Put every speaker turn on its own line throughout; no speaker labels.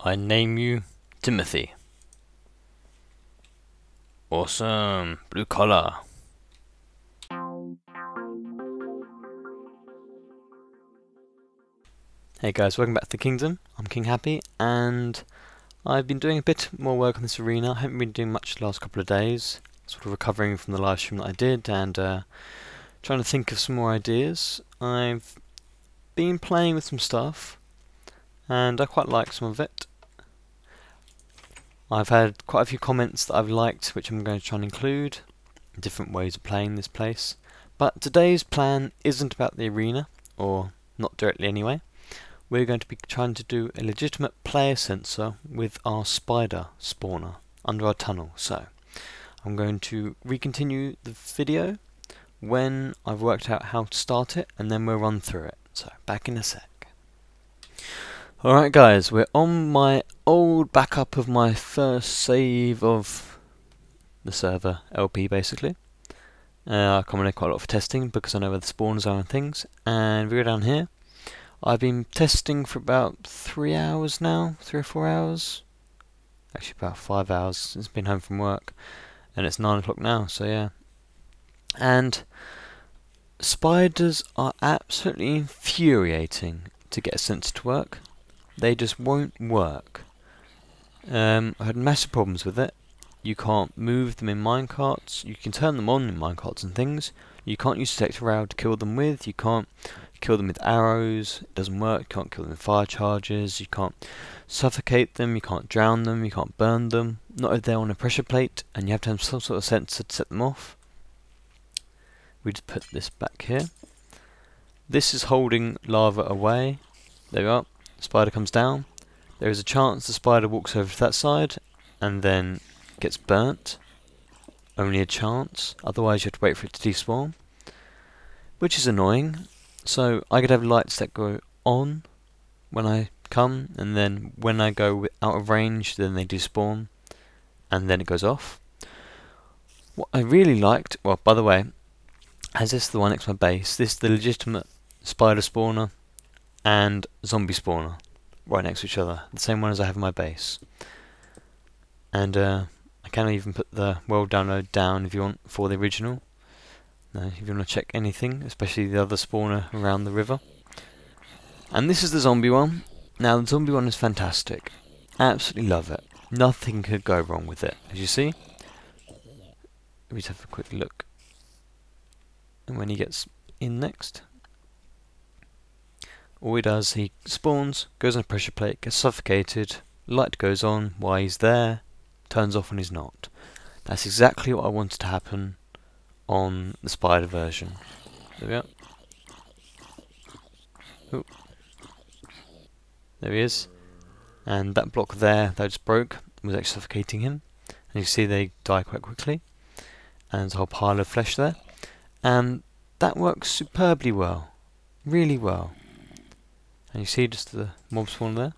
I name you Timothy. Awesome. Blue collar. Hey guys, welcome back to the Kingdom. I'm King Happy, and I've been doing a bit more work on this arena. I haven't been doing much the last couple of days. Sort of recovering from the live stream that I did, and trying to think of some more ideas. I've been playing with some stuff, and I quite like some of it. I've had quite a few comments that I've liked, which I'm going to try and include. Different ways of playing this place. But today's plan isn't about the arena, or not directly anyway. We're going to be trying to do a legitimate player sensor with our spider spawner under our tunnel. So I'm going to recontinue the video when I've worked out how to start it, and then we'll run through it. So back in a sec. Alright guys, we're on my old backup of my first save of the server LP basically. I come in quite a lot for testing because I know where the spawners are and things. And we go down here. I've been testing for about 3 hours now, 3 or 4 hours. Actually about 5 hours since I've been home from work. And it's 9 o'clock now, so yeah. And spiders are absolutely infuriating to get a sensor to work. They just won't work. I had massive problems with it. You can't move them in minecarts. You can turn them on in minecarts and things. You can't use detector arrow to kill them with. You can't kill them with arrows. It doesn't work. You can't kill them with fire charges. You can't suffocate them. You can't drown them. You can't burn them. Not if they're on a pressure plate, and you have to have some sort of sensor to set them off. We just put this back here. This is holding lava away. There we are. Spider comes down. There is a chance the spider walks over to that side and then gets burnt. Only a chance. Otherwise you have to wait for it to despawn, which is annoying. So I could have lights that go on when I come, and then when I go out of range then they despawn and then it goes off. What I really liked, well by the way, as this is the one next to my base, this is the legitimate spider spawner and zombie spawner right next to each other, the same one as I have in my base. And I can even put the world download down if you want for the original. If you want to check anything, especially the other spawner around the river. And this is the zombie one. Now the zombie one is fantastic. Absolutely love it. Nothing could go wrong with it, as you see. Let me just have a quick look. And when he gets in next, all he does, he spawns, goes on a pressure plate, gets suffocated, light goes on while he's there, turns off when he's not. That's exactly what I wanted to happen on the spider version. There we are. Ooh. There he is. And that block there that just broke was actually suffocating him. And you see they die quite quickly. And there's a whole pile of flesh there. And that works superbly well. Really well. And you see just the mob spawn there.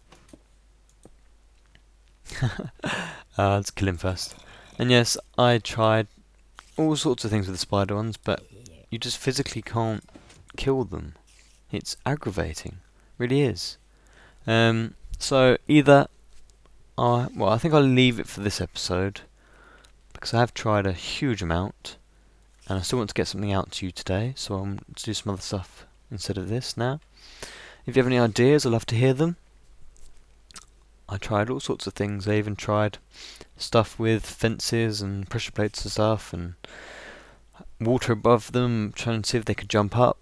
Let's kill him first. And yes, I tried all sorts of things with the spider ones, but you just physically can't kill them. It's aggravating. Really is. So either well, I think I'll leave it for this episode because I have tried a huge amount and I still want to get something out to you today, so I'm going to do some other stuff instead of this now. If you have any ideas, I'd love to hear them. I tried all sorts of things. I even tried stuff with fences and pressure plates and stuff, and water above them, trying to see if they could jump up.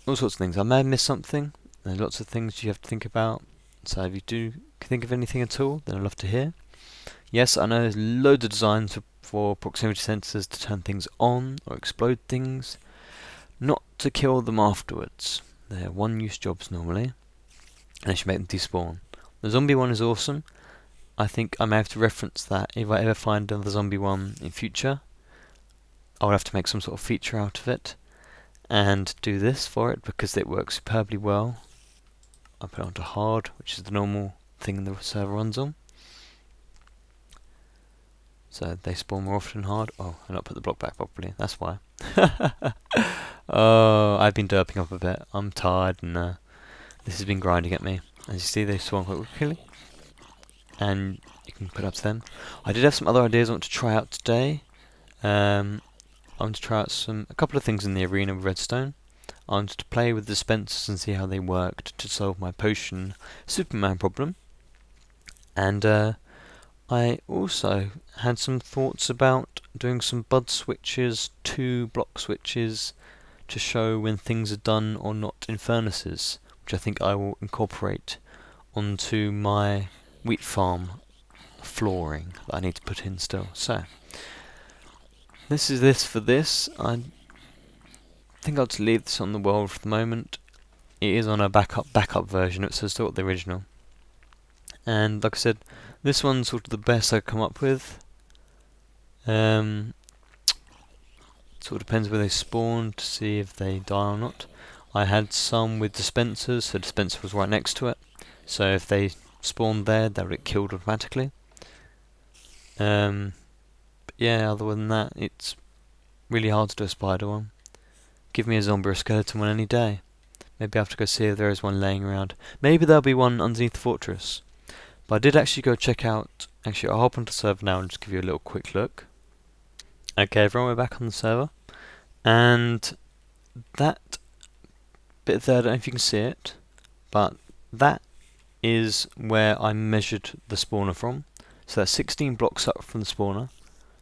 All sorts of things. I may have missed something. There's lots of things you have to think about. So if you do think of anything at all, then I'd love to hear. Yes, I know there's loads of designs for proximity sensors to turn things on or explode things, not to kill them afterwards. They're one-use jobs normally, and they should make them despawn. The zombie one is awesome. I think I may have to reference that if I ever find another zombie one in future. I'll have to make some sort of feature out of it and do this for it because it works superbly well. I put it onto hard, which is the normal thing the server runs on. So they spawn more often hard. Oh, I not put the block back properly. That's why. Oh, I've been derping up a bit. I'm tired, and this has been grinding at me. As you see, they spawn quite quickly. and you can put up to them. I did have some other ideas I want to try out today. I want to try out a couple of things in the arena with redstone. I wanted to play with dispensers and see how they worked to solve my potion Superman problem. And I also had some thoughts about doing some bud switches, 2 block switches, to show when things are done or not in furnaces, which I think I will incorporate onto my wheat farm flooring that I need to put in still. So this is this for this. I think I'll just leave this on the world for the moment. It is on a backup version, so it's still the original. And like I said, this one's sort of the best I've come up with. Sort of depends where they spawn to see if they die or not. I had some with dispensers, so the dispenser was right next to it. So if they spawned there, they would get killed automatically. But yeah, other than that, it's really hard to do a spider one. Give me a zombie or a skeleton one any day. Maybe I have to go see if there is one laying around. Maybe there'll be one underneath the fortress. But I did actually go check out. Actually, I'll hop onto the server now and just give you a little quick look. Okay, everyone, we're back on the server. And that bit there, I don't know if you can see it, but that is where I measured the spawner from. So that's 16 blocks up from the spawner.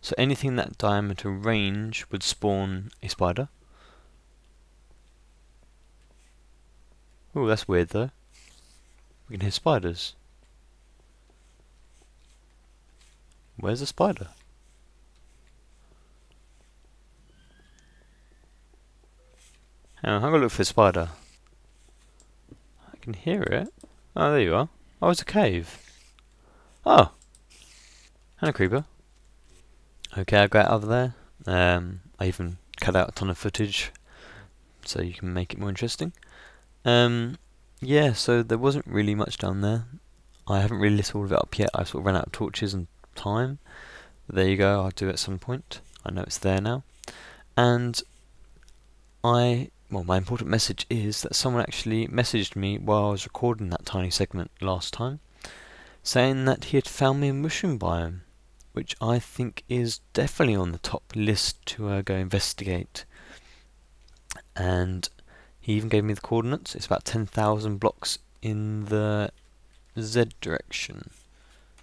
So anything in that diameter range would spawn a spider. Oh, that's weird though. We can hear spiders. Where's the spider? Hang on, I'm gonna look for the spider. I can hear it. Oh, there you are. Oh, it's a cave. Oh! Hello, creeper. Okay, I'll go out over there. I even cut out a ton of footage so you can make it more interesting. Yeah, so there wasn't really much down there. I haven't really lit all of it up yet. I sort of ran out of torches and time. But there you go, I'll do it at some point. I know it's there now. And well, my important message is that someone actually messaged me while I was recording that tiny segment last time, saying that he had found me a mushroom biome, which I think is definitely on the top list to go investigate. And he even gave me the coordinates. It's about 10,000 blocks in the Z direction.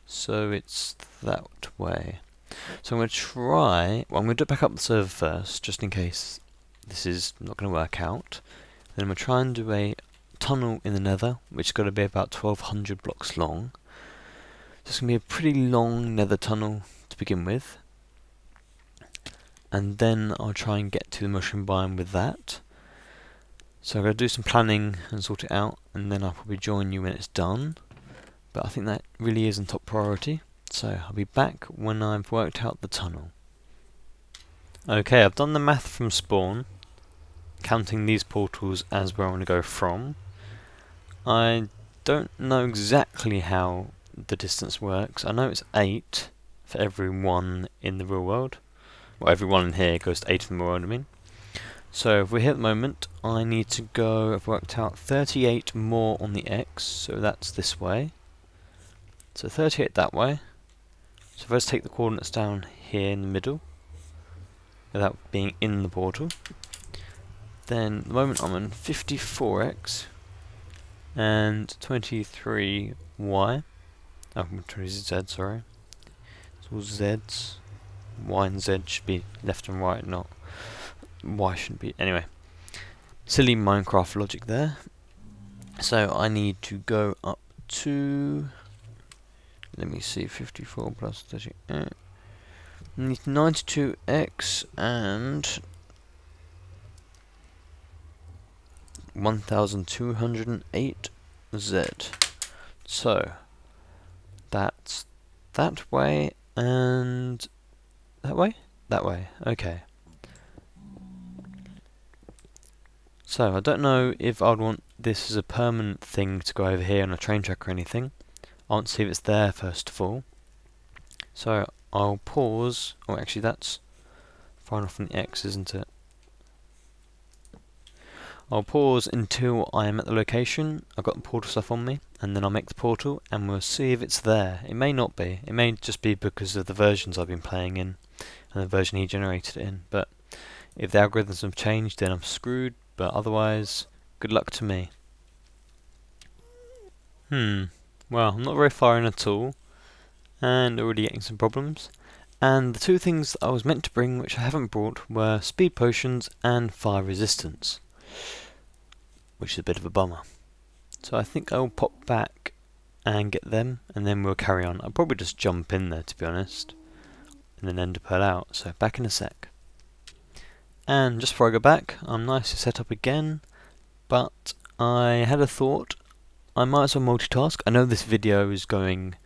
So it's that way. So I'm going to try. Well, I'm going to back up the server first, just in case this is not going to work out. Then I'm going to try and do a tunnel in the nether, which is going to be about 1,200 blocks long. So it's going to be a pretty long nether tunnel to begin with. And then I'll try and get to the mushroom biome with that. So I'm going to do some planning and sort it out, and then I'll probably join you when it's done. But I think that really isn't top priority. So I'll be back when I've worked out the tunnel. Okay, I've done the math from spawn, counting these portals as where I want to go from. I don't know exactly how the distance works. I know it's 8 for every one in the real world. Well, every one in here goes to 8 in the real world, I mean. So if we're here at the moment, I need to go, I've worked out 38 more on the X, so that's this way. So 38 that way. So if I just take the coordinates down here in the middle, without being in the portal, then at the moment I'm on 54x and 23y. Oh, 20z, sorry. It's all z's. Y and z should be left and right, not y shouldn't be. Anyway, silly Minecraft logic there. So I need to go up to, let me see, 54 plus 38. I need 92x and 1208z. So that's that way and that way? That way, okay. So I don't know if I'd want this as a permanent thing to go over here on a train track or anything. I want to see if it's there first of all. So I'll pause. Oh, actually that's far enough from the X, isn't it? I'll pause until I am at the location. I've got the portal stuff on me, and then I'll make the portal, and we'll see if it's there. It may not be. It may just be because of the versions I've been playing in, and the version he generated it in. But if the algorithms have changed, then I'm screwed. But otherwise, good luck to me. Well, I'm not very far in at all, and already getting some problems. And the two things that I was meant to bring, which I haven't brought, were speed potions and fire resistance, which is a bit of a bummer. So I think I'll pop back and get them, and then we'll carry on. I'll probably just jump in there, to be honest, and then ender pearl out. So back in a sec. And just before I go back, I'm nicely set up again, but I had a thought. I might as well multitask. I know this video is going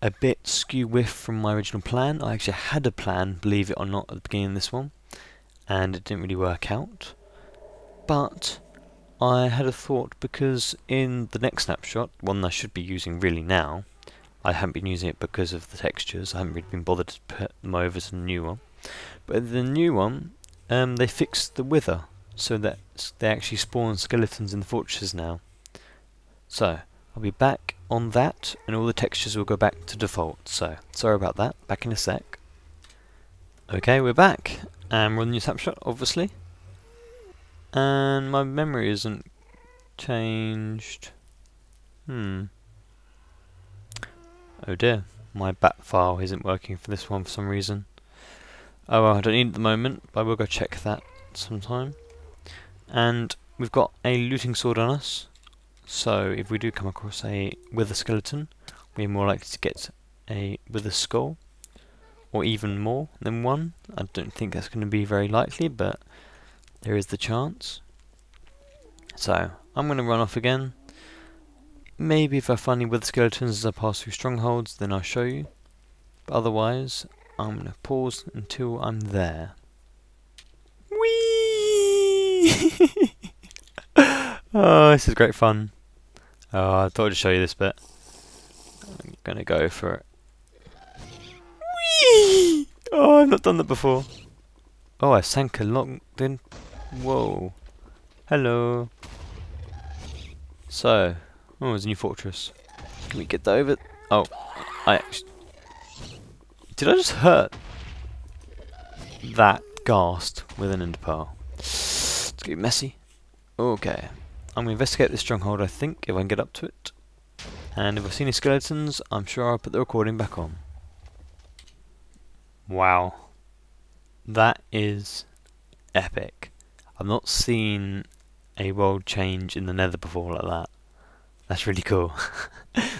a bit skew-whiff from my original plan. I actually had a plan, believe it or not, at the beginning of this one, and it didn't really work out. But I had a thought, because in the next snapshot, one I should be using really now, I haven't been using it because of the textures. I haven't really been bothered to put them over to the new one. But the new one, they fixed the wither, so that they actually spawn skeletons in the fortresses now. So I'll be back on that, and all the textures will go back to default. So sorry about that. Back in a sec. Okay, we're back, and we're on the new snapshot, obviously. And my memory isn't changed. Oh dear, my bat file isn't working for this one for some reason. Oh well, I don't need it at the moment, but I will go check that sometime. And we've got a looting sword on us, so if we do come across a wither skeleton, we're more likely to get a wither skull, or even more than one. I don't think that's going to be very likely, but there is the chance. So I'm going to run off again. Maybe if I find any wither skeletons as I pass through strongholds, then I'll show you. But otherwise, I'm going to pause until I'm there. Whee! Oh, this is great fun. Oh, I thought I'd show you this bit. I'm going to go for it. Whee! Oh, I've not done that before. Oh, I sank a long... Then... Whoa. Hello. So, oh, there's a new fortress. Can we get that over? Oh, I actually... Did I just hurt that ghast with an ender pearl? It's getting messy. Okay. I'm going to investigate this stronghold, I think, if I can get up to it. And if I see any skeletons, I'm sure I'll put the recording back on. Wow. That is epic. I've not seen a world change in the nether before like that. That's really cool.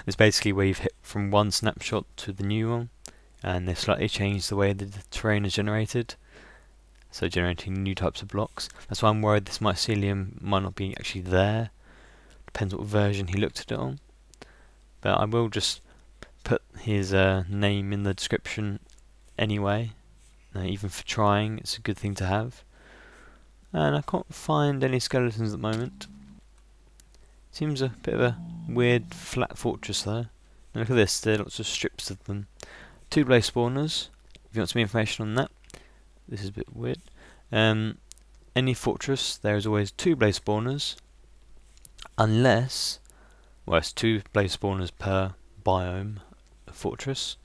It's basically where you've hit from one snapshot to the new one, and they've slightly changed the way that the terrain is generated, so generating new types of blocks. That's why I'm worried this mycelium might not be actually there. Depends what version he looked at it on. But I will just put his name in the description anyway. Even for trying, it's a good thing to have. And I can't find any skeletons at the moment. Seems a bit of a weird flat fortress though. And look at this, there are lots of strips of them. 2 blaze spawners, if you want some information on that. This is a bit weird. Any fortress, there is always 2 blaze spawners. Unless, well, it's 2 blaze spawners per biome fortress.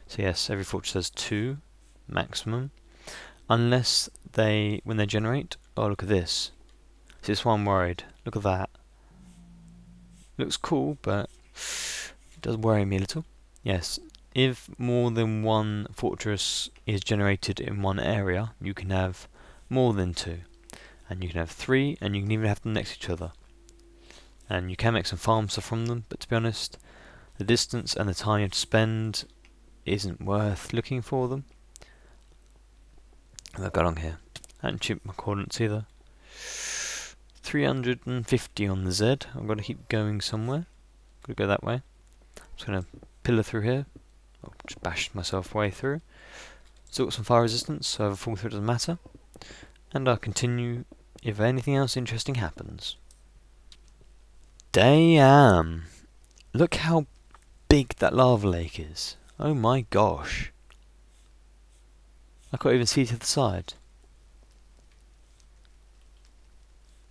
So yes, every fortress has 2 maximum. Unless they, when they generate, oh look at this. See, this one I'm worried. Look at that. Looks cool, but it does worry me a little. Yes, if more than one fortress is generated in one area, you can have more than 2. And you can have 3, and you can even have them next to each other. And you can make some farm stuff from them, but to be honest, the distance and the time you have to spend isn't worth looking for them. I've got on here. I haven't checked my coordinates either. 350 on the Z. I've got to keep going somewhere. Got to go that way. I'm just going to pillar through here. I'll just bash myself way through. Still got some fire resistance, so if I fall through it doesn't matter. And I'll continue if anything else interesting happens. Damn! Look how big that lava lake is. Oh my gosh. I can't even see to the side.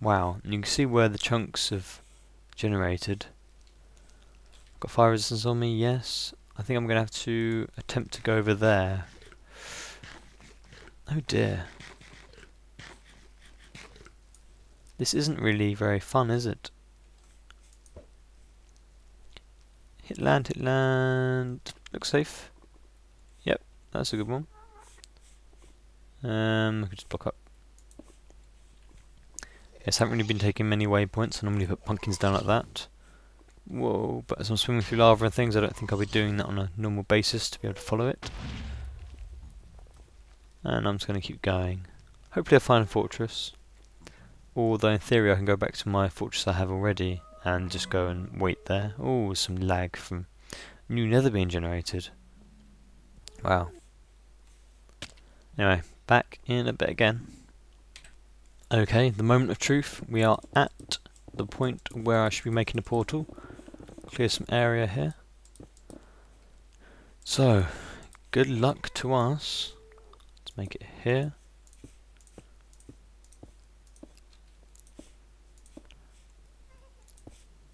Wow, and you can see where the chunks have generated. Got fire resistance on me, yes. I think I'm going to have to attempt to go over there. Oh dear. This isn't really very fun, is it? Hit land, hit land. Looks safe. Yep, that's a good one. I could just block up. Yes, I haven't really been taking many waypoints. I normally put pumpkins down like that. Whoa, but as I'm swimming through lava and things, I don't think I'll be doing that on a normal basis to be able to follow it. And I'm just going to keep going. Hopefully I'll find a fortress. Although in theory I can go back to my fortress I have already and just go and wait there. Oh, some lag from new nether being generated. Wow. Anyway, back in a bit again. Okay, the moment of truth. We are at the point where I should be making a portal. Clear some area here. So, good luck to us. Let's make it here.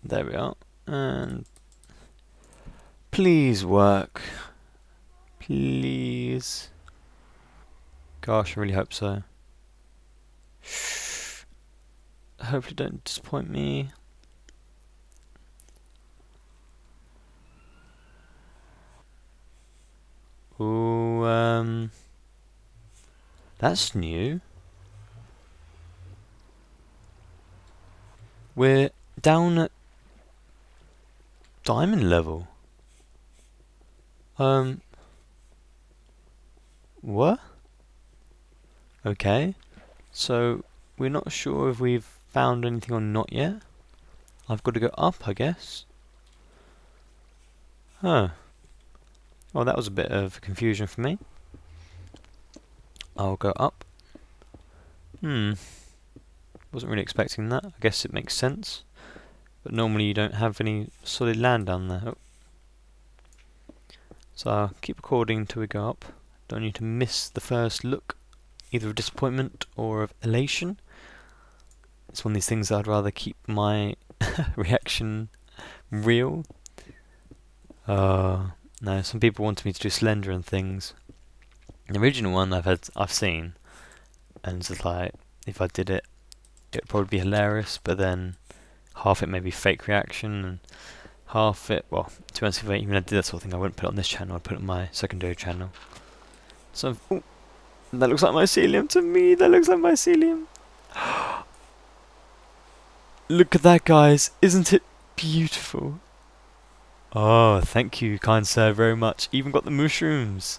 There we are. And please work. Please. Gosh, I really hope so. Hopefully don't disappoint me. Ooh, that's new. We're down at diamond level. What? Okay. So, we're not sure if we've found anything or not yet. I've got to go up, I guess. Huh. Well, that was a bit of confusion for me. I'll go up. Wasn't really expecting that. I guess it makes sense. But normally you don't have any solid land down there. Oh. So I'll keep recording until we go up. Don't need to miss the first look, either of disappointment or of elation. It's one of these things I'd rather keep my reaction real. No, some people wanted me to do Slender and things. The original one I've seen, and it's just like, if I did it, it'd probably be hilarious, but then half it may be fake reaction, and half it, well, to be honest, if I even did that sort of thing, I wouldn't put it on this channel, I'd put it on my secondary channel. So, ooh, that looks like mycelium to me, that looks like mycelium. Look at that, guys, isn't it beautiful? Oh, thank you, kind sir, very much. Even got the mushrooms.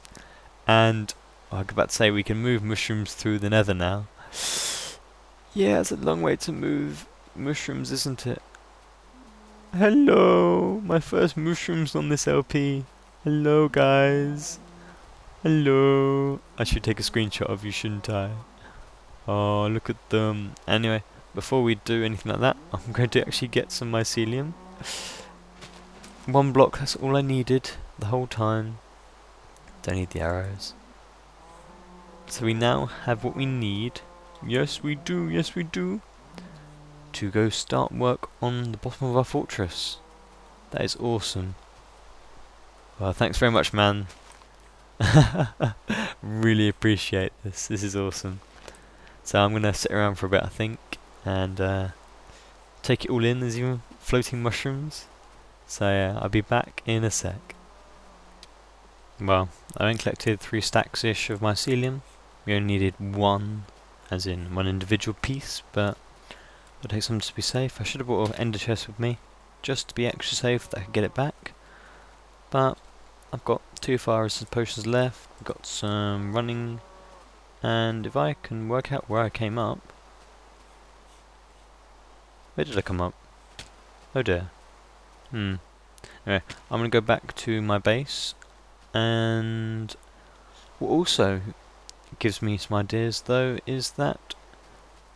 And I was about to say we can move mushrooms through the nether now. Yeah, it's a long way to move mushrooms, isn't it? Hello, my first mushrooms on this LP. Hello, guys. Hello. I should take a screenshot of you, shouldn't I? Oh, look at them. Anyway, before we do anything like that, I'm going to actually get some mycelium. One block, that's all I needed the whole time. Don't need the arrows. So we now have what we need. Yes we do, yes we do. To go start work on the bottom of our fortress. That is awesome. Well, thanks very much, man. Really appreciate this. This is awesome. So I'm going to sit around for a bit, I think, and take it all in. There's even floating mushrooms. So yeah, I'll be back in a sec. Well, I only collected 3 stacks-ish of mycelium. We only needed 1, as in 1 individual piece, but I'll take some to be safe. I should have brought an ender chest with me, just to be extra safe that I could get it back. But I've got 2 fire resistance potions left, got some running, and if I can work out where I came up... Where did I come up? Oh dear. Anyway, I'm going to go back to my base, and what also gives me some ideas though is that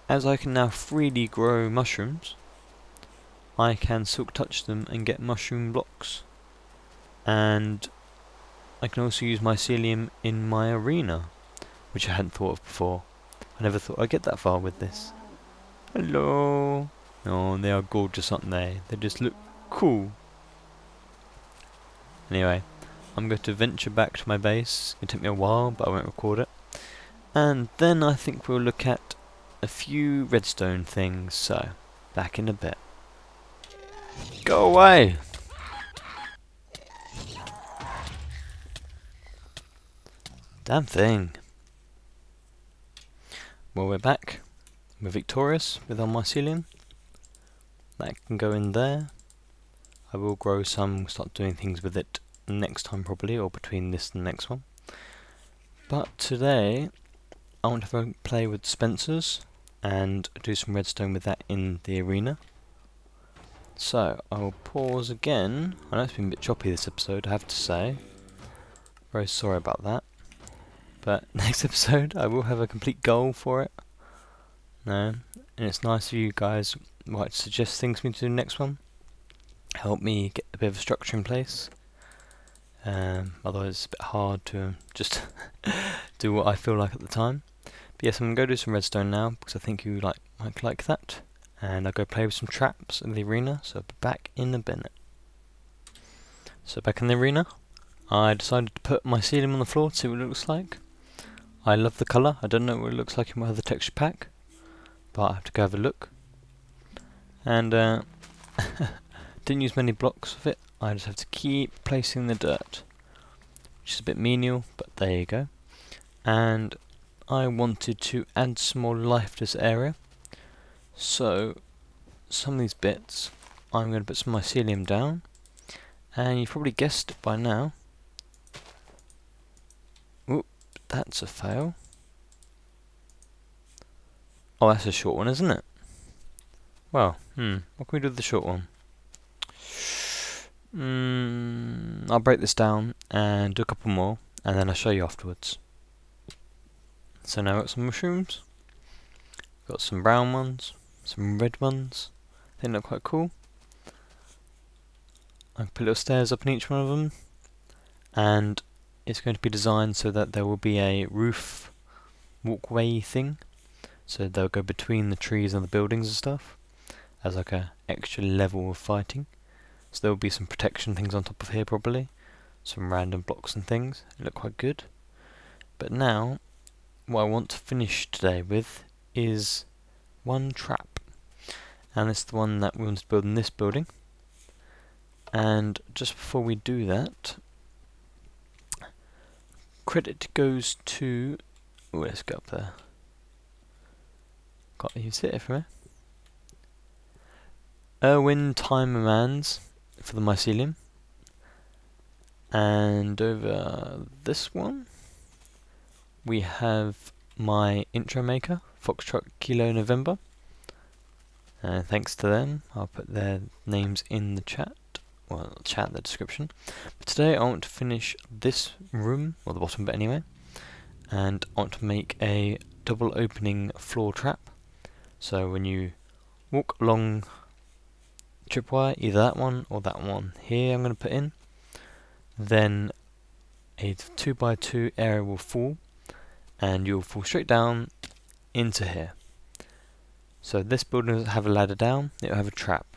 as I can now freely grow mushrooms, I can silk touch them and get mushroom blocks, and I can also use mycelium in my arena, which I hadn't thought of before. I never thought I'd get that far with this. Hello. Oh, they are gorgeous, aren't they? They just look cool. Anyway, I'm going to venture back to my base. It'll take me a while, but I won't record it. And then I think we'll look at a few redstone things. So, back in a bit. Go away! Damn thing. Well, we're back. We're victorious with our mycelium. That can go in there. I will grow some, start doing things with it next time probably, or between this and the next one. But today, I want to have a play with dispensers and do some redstone with that in the arena. So, I will pause again. I know it's been a bit choppy this episode, I have to say. Very sorry about that. But next episode, I will have a complete goal for it. No, and it's nice of you guys might suggest things for me to do next one. Help me get a bit of a structure in place. Otherwise it's a bit hard to just do what I feel like at the time. But yes, I'm going to go do some redstone now because I think you might like that. And I'll go play with some traps in the arena, so I'll be back in a minute. So back in the arena, I decided to put my mycelium on the floor to see what it looks like. I love the colour. I don't know what it looks like in my other texture pack, but I have to go have a look. And didn't use many blocks of it. I just have to keep placing the dirt, which is a bit menial, but there you go. And I wanted to add some more life to this area, so some of these bits I'm going to put some mycelium down, and you've probably guessed it by now. Oop, that's a fail. Oh, that's a short one, isn't it? Well, what can we do with the short one? I'll break this down and do a couple more, and then I'll show you afterwards. So now I've got some mushrooms. Got some brown ones, some red ones. They look quite cool. I put little stairs up in each one of them, and it's going to be designed so that there will be a roof walkway thing. So they'll go between the trees and the buildings and stuff, as like a extra level of fighting. So there will be some protection things on top of here probably, some random blocks and things. They look quite good. But now, what I want to finish today with is one trap, and it's the one that we want to build in this building. And just before we do that, credit goes to, oh, let's go up there. Can't even sit it from here. Erwin Timermans for the mycelium, and over this one we have my intro maker, Foxtrot Kilo November. Thanks to them, I'll put their names in the chat, well, chat, the description. But today I want to finish this room, or the bottom bit anyway, and I want to make a double opening floor trap. So when you walk along tripwire, either that one or that one here I'm going to put in, then a 2x2 area will fall, and you'll fall straight down into here. So this building doesn't have a ladder down, it will have a trap.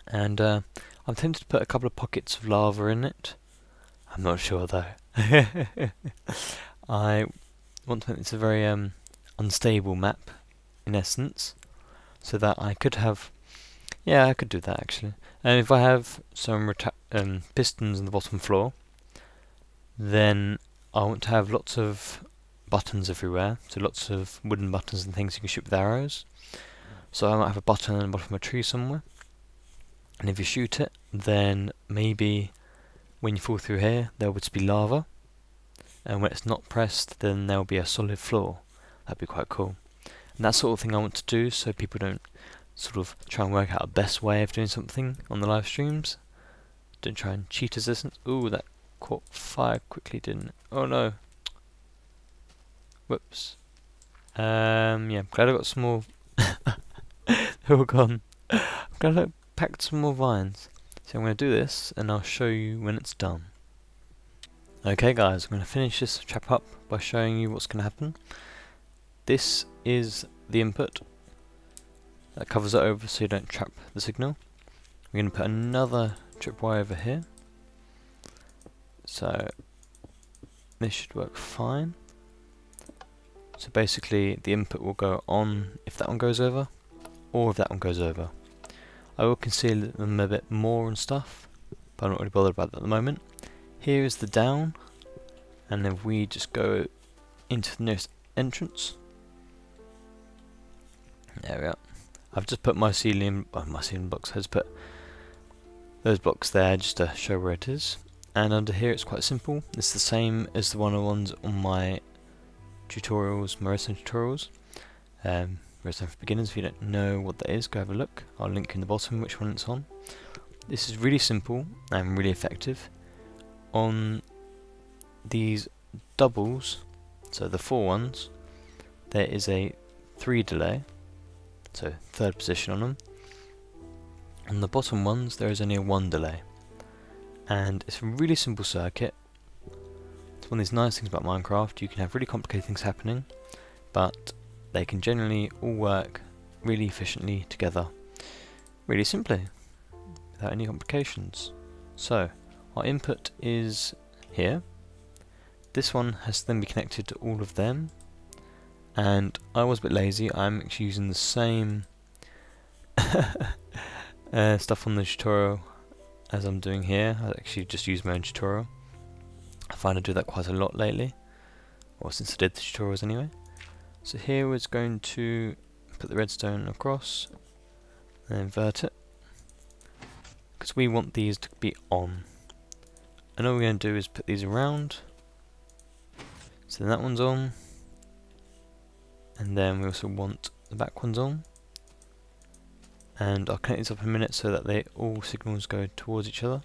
And I'm tempted to put a couple of pockets of lava in it. I'm not sure though. I want to make this a very unstable map in essence, so that I could have, yeah, I could do that actually. And if I have some pistons in the bottom floor, then I want to have lots of buttons everywhere, so lots of wooden buttons and things you can shoot with arrows. So I might have a button on the bottom of a tree somewhere, and if you shoot it, then maybe when you fall through here there would be lava, and when it's not pressed then there will be a solid floor. That'd be quite cool. And that sort of thing I want to do, so people don't sort of try and work out the best way of doing something on the live streams. Don't try and cheat resistance. Ooh, that caught fire quickly, didn't it? Oh no. Whoops. Yeah, I'm glad I got some more. They're all gone. I'm glad I packed some more vines. So I'm going to do this, and I'll show you when it's done. Okay guys, I'm going to finish this trap up by showing you what's going to happen. This is the input, That covers it over so you don't trap the signal. We're going to put another tripwire over here. So this should work fine. So basically the input will go on if that one goes over, or if that one goes over. I will conceal them a bit more and stuff, but I'm not really bothered about that at the moment. Here is the down, and then we just go into the nearest entrance. There we are. I've just put mycelium blocks. I just put those blocks there just to show where it is. And under here it's quite simple. It's the same as the ones on my tutorials, my redstone tutorials. Redstone for beginners. If you don't know what that is, go have a look. I'll link in the bottom which one it's on. This is really simple and really effective. On these doubles, so the 4 ones, there is a 3 delay, so third position on them. On the bottom ones there is only a 1 delay, and it's a really simple circuit. It's one of these nice things about Minecraft. You can have really complicated things happening, but they can generally all work really efficiently together, really simply, without any complications. So our input is here. This one has to then be connected to all of them, and I was a bit lazy. I'm actually using the same stuff on the tutorial as I'm doing here. I actually just use my own tutorial. I find I do that quite a lot lately, or since I did the tutorials anyway. So here we're going to put the redstone across and invert it, because we want these to be on. And all we're going to do is put these around. So then that one's on, and then we also want the back ones on. And I'll connect these up in a minute so that they all signals go towards each other.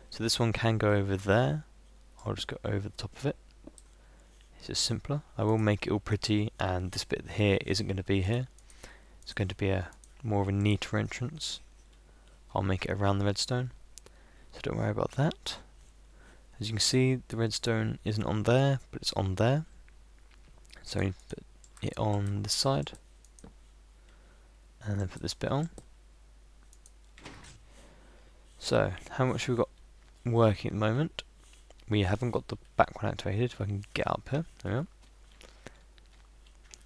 So this one can go over there. I'll just go over the top of it. It's just simpler. I will make it all pretty, and this bit here isn't going to be here. It's going to be a more of a neater entrance. I'll make it around the redstone, so don't worry about that. As you can see, the redstone isn't on there, but it's on there. So we put it on this side, and then put this bit on. So, how much have we got working at the moment? We haven't got the back one activated. If I can get up here, there we are.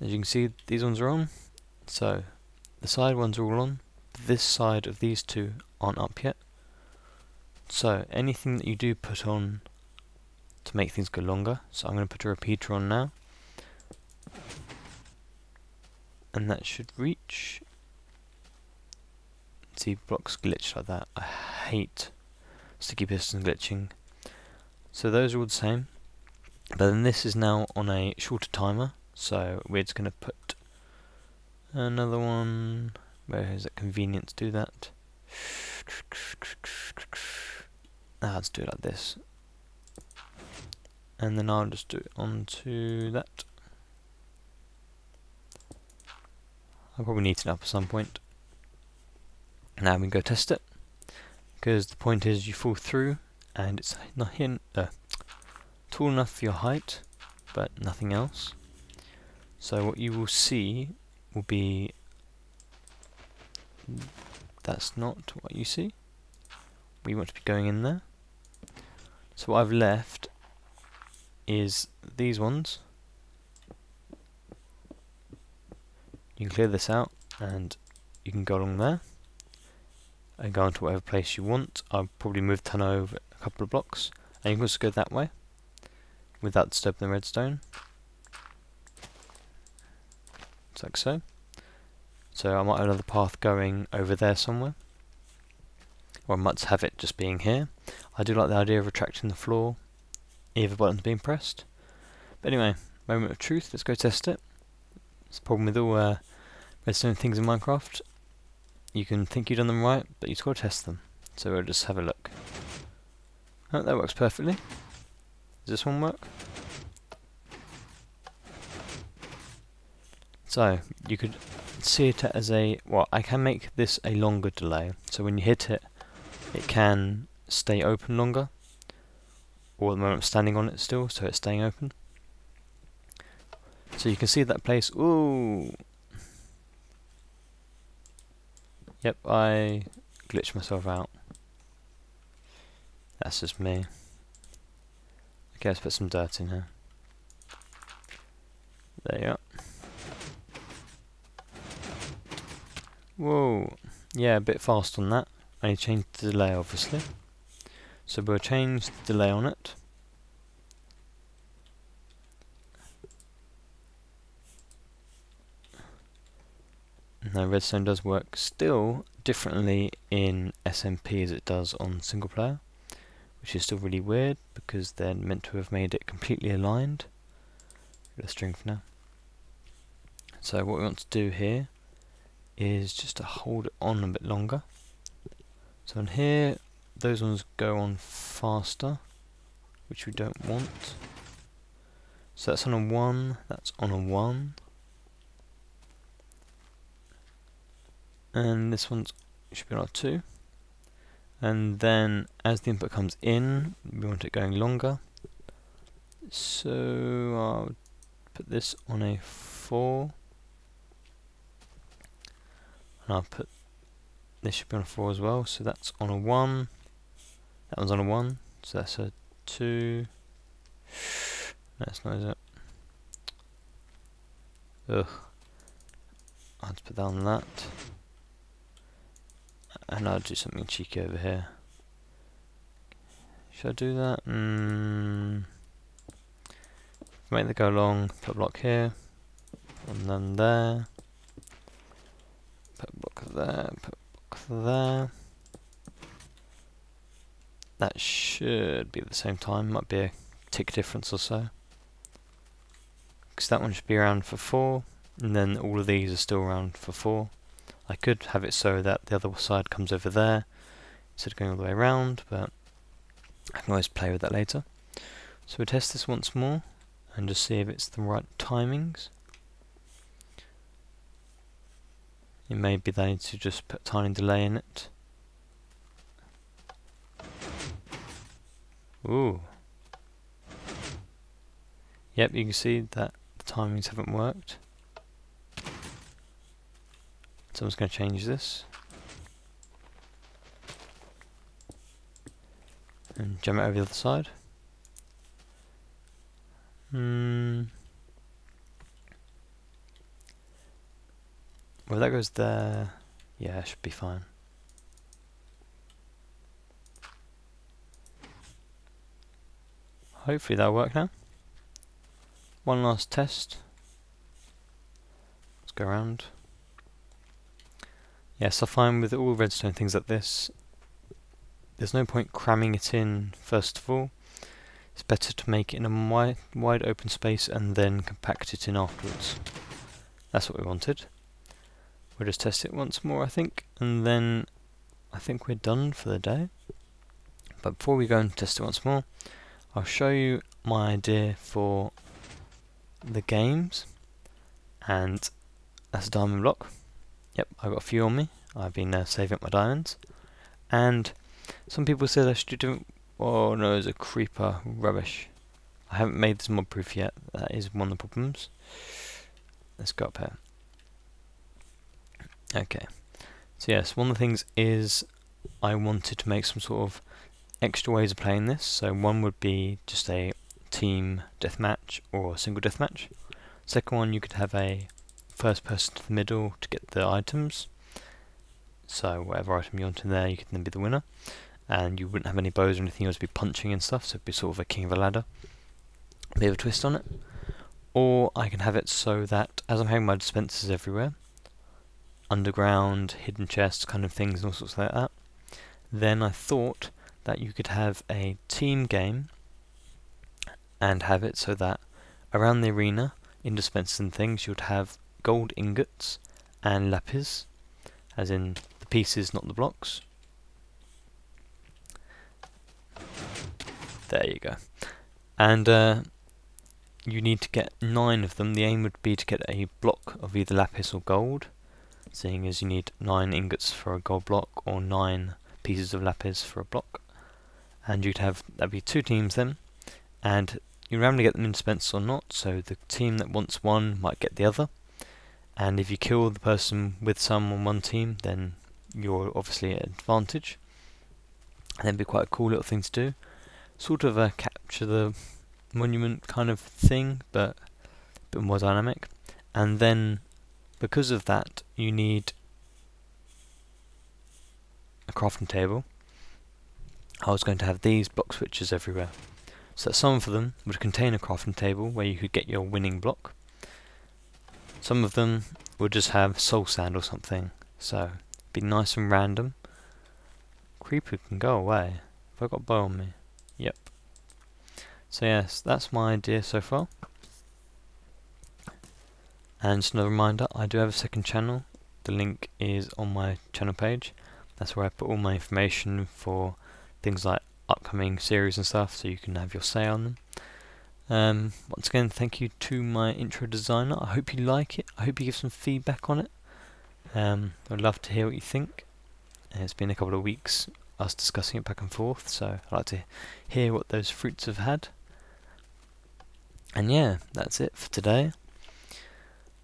As you can see, these ones are on. So, the side ones are all on. This side of these two aren't up yet. So, anything that you do put on to make things go longer. So, I'm going to put a repeater on now. And that should reach. See, blocks glitch like that. I hate sticky pistons glitching. So those are all the same, but then this is now on a shorter timer, so we're just going to put another one. Where is it convenient to do that? Let's do it like this, and then I'll just do it onto that. I'll probably need it up at some point. Now we can go test it, because the point is you fall through and it's not tall enough for your height, but nothing else. So what you will see will be, that's not what you see. We want to be going in there. So what I've left is these ones. You can clear this out and you can go along there and go into whatever place you want. I'll probably move the tunnel over a couple of blocks, and you can also go that way without disturbing the redstone. Just like so. So I might have another path going over there somewhere, or I might have it just being here. I do like the idea of retracting the floor, either button's being pressed. But anyway, moment of truth, let's go test it. It's the problem with all redstone things in Minecraft. You can think you've done them right, but you've got to test them. So we'll just have a look. Oh, that works perfectly. Does this one work? So, you could see it as a, well, I can make this a longer delay. So when you hit it, it can stay open longer. Or at the moment I'm standing on it still, so it's staying open. So you can see that place, ooh! Yep, I glitched myself out. That's just me. Okay, let's put some dirt in here. There you are. Whoa. Yeah, a bit fast on that. I need to change the delay, obviously. So we'll change the delay on it. Now redstone does work still differently in SMP as it does on single player, which is still really weird because they're meant to have made it completely aligned. The string for now. So what we want to do here is just to hold it on a bit longer. So in here, those ones go on faster, which we don't want. So that's on a 1, that's on a 1. And this one's should be on a 2. And then as the input comes in, we want it going longer. So I'll put this on a 4. And I'll put this should be on a 4 as well, so that's on a 1. That one's on a 1, so that's a 2. That's not, is it? Ugh. I'll have to put that on that. And I'll do something cheeky over here. Should I do that? Make that go along, put a block here, and then there. Put a block there, put a block there. That should be at the same time, might be a tick difference or so. Because that one should be around for 4, and then all of these are still around for 4. I could have it so that the other side comes over there, instead of going all the way around, but I can always play with that later. So we'll test this once more, and just see if it's the right timings. It may be that I need to just put a tiny delay in it. Ooh. Yep, you can see that the timings haven't worked. So I'm just going to change this. And jump it over the other side. Well, that goes there. Yeah, it should be fine. Hopefully that'll work now. One last test. Let's go around. Yes, I find with all redstone things like this, there's no point cramming it in first of all. It's better to make it in a wide open space and then compact it in afterwards. That's what we wanted. We'll just test it once more, I think, and then I think we're done for the day. But before we go and test it once more, I'll show you my idea for the games, and that's a diamond block. Yep, I've got a few on me. I've been saving up my diamonds, and some people said I should do. Oh no, there's a creeper. Rubbish. I haven't made this mob proof yet. That is one of the problems. Let's go up here. Okay. So yes, one of the things is I wanted to make some sort of extra ways of playing this. So one would be just a team deathmatch or a single deathmatch. Second one, you could have a first person to the middle to get the items. So whatever item you want in there, you can then be the winner. And you wouldn't have any bows or anything, you would be punching and stuff, so it'd be sort of a king of a ladder. A bit of a twist on it. Or I can have it so that as I'm having my dispensers everywhere, underground, hidden chests kind of things and all sorts like that, then I thought that you could have a team game and have it so that around the arena, in dispensers and things, you'd have gold ingots and lapis, as in the pieces, not the blocks. There you go. And you need to get 9 of them. The aim would be to get a block of either lapis or gold, seeing as you need 9 ingots for a gold block or 9 pieces of lapis for a block. And you'd have, that'd be 2 teams then, and you randomly get them in dispensers or not, so the team that wants one might get the other, and if you kill the person with some on one team, then you're obviously at an advantage. And that'd be quite a cool little thing to do. Sort of a capture the monument kind of thing, but a bit more dynamic. And then, because of that, you need a crafting table. I was going to have these block switches everywhere, so that some of them would contain a crafting table where you could get your winning block. Some of them would just have soul sand or something, so it'd be nice and random. Creeper can go away. Have I got a bow on me? Yep. So yes, that's my idea so far. And just another reminder, I do have a second channel. The link is on my channel page. That's where I put all my information for things like upcoming series and stuff, so you can have your say on them. Once again, thank you to my intro designer. I hope you like it. I hope you give some feedback on it. I'd love to hear what you think. It's been a couple of weeks us discussing it back and forth, so I'd like to hear what those fruits have had. And yeah, that's it for today.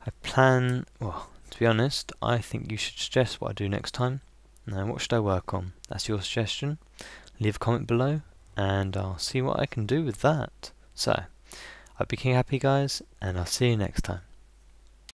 I plan, well, to be honest, I think you should suggest what I do next time. Now, what should I work on? That's your suggestion. Leave a comment below, and I'll see what I can do with that. So, I'll be happy, guys, and I'll see you next time.